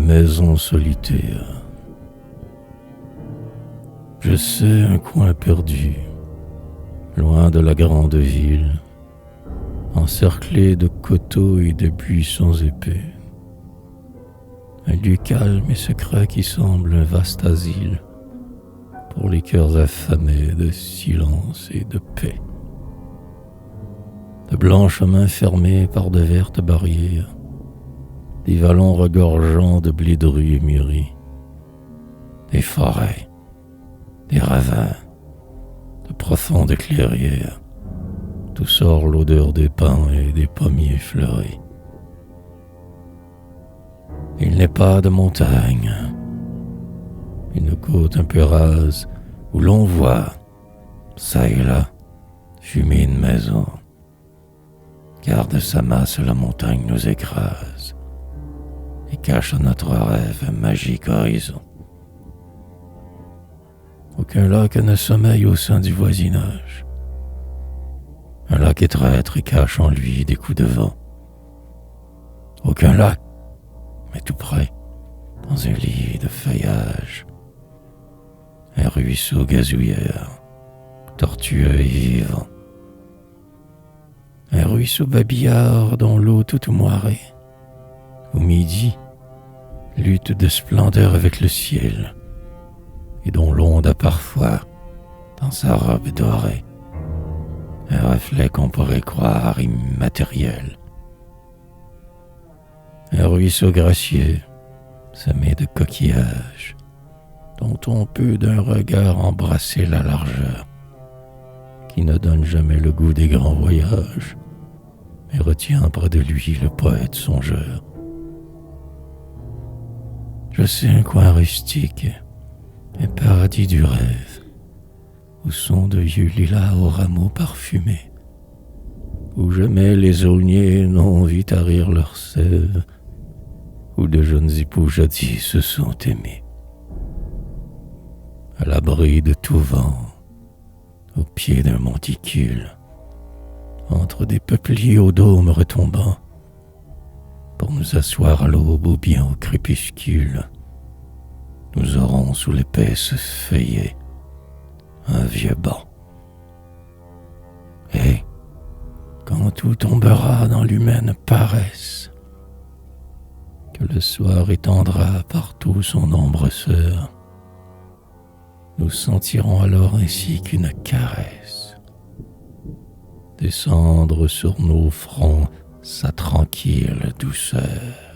maison solitaire. Je sais un coin perdu, loin de la grande ville, encerclé de coteaux et de buissons épais. Un lieu calme et secret qui semble un vaste asile pour les cœurs affamés de silence et de paix. De blancs chemins fermés par de vertes barrières, des vallons regorgeant de blé dru et mûri, des forêts, des ravins, de profondes clairières, d'où sort l'odeur des pins et des pommiers fleuris. Il n'est pas de montagne, une côte un peu rase où l'on voit, çà et là, fumer une maison, car de sa masse la montagne nous écrase et cache à notre rêve un magique horizon. Aucun lac ne sommeille au sein du voisinage. Un lac est traître et cache en lui des coups de vent. Aucun lac, mais tout près, dans un lit de feuillage. Un ruisseau gazouilleur, tortueux et vivant. Un ruisseau babillard dont l'eau toute moirée, au midi, lutte de splendeur avec le ciel, et dont l'onde a parfois, dans sa robe dorée, un reflet qu'on pourrait croire immatériel. Un ruisseau gracieux, semé de coquillages, dont on peut d'un regard embrasser la largeur, qui ne donne jamais le goût des grands voyages, mais retient près de lui le poète songeur. Je sais un coin rustique, un paradis du rêve, où sont de vieux lilas aux rameaux parfumés, où jamais les aulniers n'ont vu tarir leur sève, où de jeunes époux jadis se sont aimés. À l'abri de tout vent, au pied d'un monticule, entre des peupliers aux dômes retombants, pour nous asseoir à l'aube ou bien au crépuscule, nous aurons sous l'épaisse feuillée un vieux banc. Et quand tout tombera dans l'humaine paresse, que le soir étendra partout son ombre sœur, nous sentirons alors ainsi qu'une caresse descendre sur nos fronts sa tranquille douceur.